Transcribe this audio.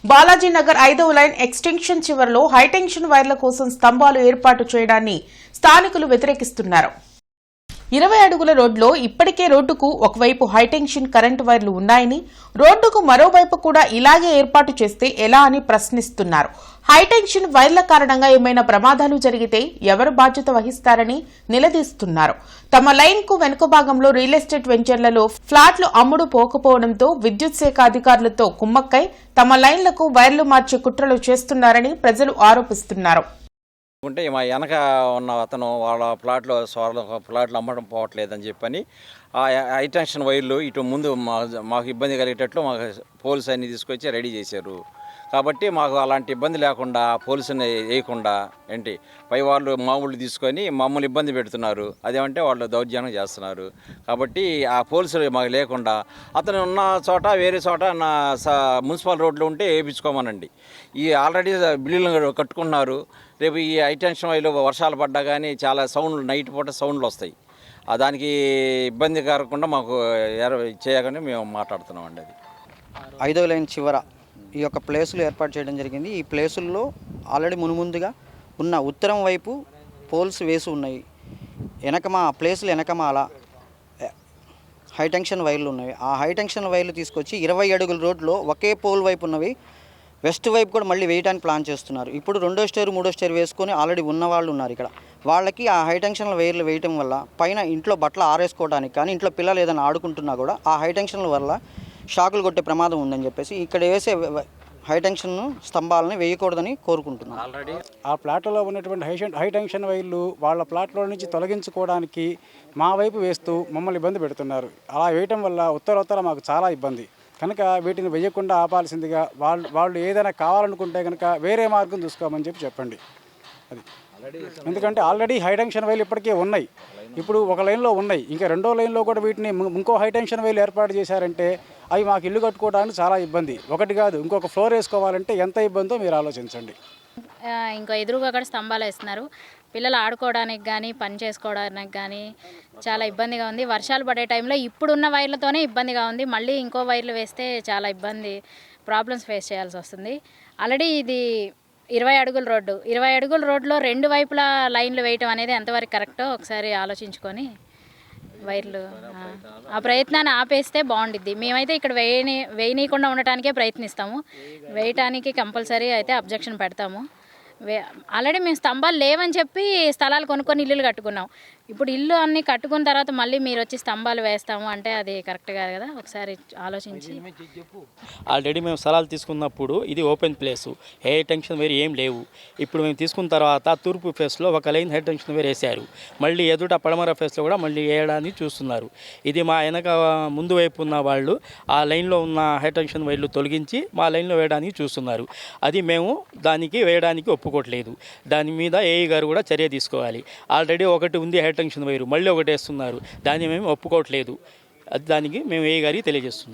బాలాజీనగర్ 5వ line extension చివరలో high tension వైర్ల కోసం స్తంభాలు ఏర్పాటు చేయడాన్ని స్థానికులు వ్యతిరేకిస్తున్నారు. 20 అడుగుల రోడ్లో ఇప్పటికే రోడ్డుకు ఒకవైపు హైటెన్షన్ కరెంటు వైర్లు ఉన్నాయని, రోడ్డుకు మరోవైపు కూడా ఇలాగే ఏర్పాటు చేస్తే ఎలా అని ప్రశ్నిస్తున్నారు. హైటెన్షన్ వైర్ల కారణంగా ఏమైనా ప్రమాదాలు జరిగితే ఎవరు బాధ్యత వహిస్తారని నిలదీస్తున్నారు. తమ లైన్ కు వెనుక భాగంలో రియల్ ఎస్టేట్ వెంచర్లలో ఫ్లాట్లు అమ్ముడు పోకపోవడంతో విద్యుత్ శాఖ అధికారులతో కుమ్మక్కై తమ లైన్లకు వైర్లు మార్చే కుట్రలు చేస్తున్నారని ప్రజలు ఆరోపిస్తున్నారు. ఉంటే మా వెనక ఉన్న అతను వాళ్ళ ప్లాట్లు అమ్మడం పోవట్లేదని చెప్పని ఆ హైటెన్షన్ వైర్లు ఇటు ముందు మాకు ఇబ్బంది కలిగేటట్లు మాకు పోల్స్ అన్ని తీసుకొచ్చి రెడీ చేశారు. కాబట్టి మాకు అలాంటి ఇబ్బంది లేకుండా పోలీసుని వేయకుండా పై వాళ్ళు మామూలు తీసుకొని మమ్మల్ని ఇబ్బంది పెడుతున్నారు. అదేమంటే వాళ్ళు దౌర్జన్యం చేస్తున్నారు. కాబట్టి ఆ పోలీసులు మాకు లేకుండా అతను ఉన్న చోట వేరే చోట మున్సిపల్ రోడ్లు ఉంటే వేయించుకోమనండి. ఈ ఆల్రెడీ బిల్లులు కట్టుకున్నారు. రేపు ఈ హైటెన్షన్ వైర్లు వర్షాలు పడ్డా కానీ చాలా సౌండ్లు నైట్ పూట సౌండ్లు వస్తాయి. దానికి ఇబ్బంది కలగకుండా మాకు చేయగానే మేము మాట్లాడుతున్నామండి. అది 5వ లైన్ చివర ఈ యొక్క ప్లేసులు ఏర్పాటు చేయడం జరిగింది. ఈ ప్లేసుల్లో ఆల్రెడీ మునుముందుగా ఉన్న ఉత్తరం వైపు పోల్స్ వేసి ఉన్నాయి. ప్లేసులు వెనకమాల హైటెన్షన్ వైర్లు ఉన్నవి. ఆ హైటెన్షన్ వైర్లు తీసుకొచ్చి 20 అడుగుల రోడ్లో ఒకే పోల్ వైపు ఉన్నవి వెస్ట్ వైపు కూడా మళ్ళీ వేయడానికి ప్లాన్ చేస్తున్నారు. ఇప్పుడు 2వ స్టేర్ 3వ స్టేర్ వేసుకొని ఆల్రెడీ ఉన్న వాళ్ళు ఉన్నారు. ఇక్కడ వాళ్ళకి ఆ హైటెన్షన్ వైర్లు వేయటం వల్ల పైన ఇంట్లో బట్టలు ఆరేసుకోవడానికి కానీ ఇంట్లో పిల్లలు ఏదైనా ఆడుకుంటున్నా కూడా ఆ హైటెన్షన్ల వల్ల షాకులు కొట్టే ప్రమాదం ఉందని చెప్పేసి ఇక్కడ వేసే హైటెన్షన్ స్తంభాలని వేయకూడదని కోరుకుంటున్నాను. ఆల్రెడీ ఆ ప్లాట్లో ఉన్నటువంటి హైటెన్షన్ వైర్లు వాళ్ళ ప్లాట్లో నుంచి తొలగించుకోవడానికి మా వైపు వేస్తూ మమ్మల్ని ఇబ్బంది పెడుతున్నారు. అలా వేయటం వల్ల ఉత్తరోత్తర మాకు చాలా ఇబ్బంది. కనుక వీటిని వేయకుండా ఆపాల్సిందిగా వాళ్ళు ఏదైనా కావాలనుకుంటే కనుక వేరే మార్గం చూసుకోమని చెప్పండి. అది ఎందుకంటే ఆల్రెడీ హైటెన్షన్ వైర్లు ఇప్పటికే ఉన్నాయి. ఇప్పుడు ఒక లైన్లో ఉన్నాయి. ఇంకా 2వ లైన్లో కూడా వీటిని ఇంకో హైటెన్షన్ వైర్లు ఏర్పాటు చేశారంటే అవి మాకు ఇల్లు కట్టుకోవడానికి చాలా ఇబ్బంది. ఒకటి కాదు, ఇంకొక ఫ్లోర్ వేసుకోవాలంటే ఎంత ఇబ్బందో మీరు ఆలోచించండి. ఇంకో ఎదురుగా కూడా స్తంభాలు వేస్తున్నారు. పిల్లలు ఆడుకోవడానికి కానీ పని చేసుకోవడానికి కానీ చాలా ఇబ్బందిగా ఉంది. వర్షాలు పడే టైంలో ఇప్పుడున్న వైర్లతోనే ఇబ్బందిగా ఉంది. మళ్ళీ ఇంకో వైర్లు వేస్తే చాలా ప్రాబ్లమ్స్ ఫేస్ చేయాల్సి వస్తుంది. ఆల్రెడీ ఇది 20 అడుగుల రోడ్డు. 20 అడుగుల రోడ్లో 2 వైపులా లైన్లు వేయటం అనేది ఎంతవరకు కరెక్టో ఒకసారి ఆలోచించుకొని వైర్లు ఆ ప్రయత్నాన్ని ఆపేస్తే బాగుండిద్ది. మేమైతే ఇక్కడ వేయనీయకుండా ఉండటానికే ప్రయత్నిస్తాము. వేయటానికి కంపల్సరీ అయితే అబ్జెక్షన్ పెడతాము. ఆల్రెడీ మేము స్తంభాలు లేవని చెప్పి స్థలాలు కొనుక్కొని ఇల్లులు కట్టుకున్నాం. ఇప్పుడు ఇల్లు అన్నీ కట్టుకున్న తర్వాత మళ్ళీ మీరు వచ్చి స్తంభాలు వేస్తాము అంటే అది కరెక్ట్ కాదు కదా. ఒకసారి ఆలోచించి ఆల్రెడీ మేము స్థలాలు తీసుకున్నప్పుడు ఇది ఓపెన్ ప్లేసు, హై టెన్షన్ వేరు ఏం లేవు. ఇప్పుడు మేము తీసుకున్న తర్వాత తూర్పు ఫేస్లో ఒక లైన్ హై టెన్షన్ వేరు వేశారు. మళ్ళీ ఎదుట పడమర ఫేస్లో కూడా మళ్ళీ వేయడానికి చూస్తున్నారు. ఇది మా వెనక ముందు వైపు ఉన్న వాళ్ళు ఆ లైన్లో ఉన్న హై టెన్షన్ వైర్లు తొలగించి మా లైన్లో వేయడానికి చూస్తున్నారు. అది మేము దానికి వేయడానికి ఒప్పుకోవట్లేదు. దాని మీద ఏఈ గారు కూడా చర్య తీసుకోవాలి. ఆల్రెడీ ఒకటి ఉంది హై టెన్షన్ వైరు, మళ్ళీ ఒకటి వేస్తున్నారు. దాన్ని మేము ఒప్పుకోవట్లేదు. దానికి మేము ఏఈ గారికి తెలియజేస్తున్నాం.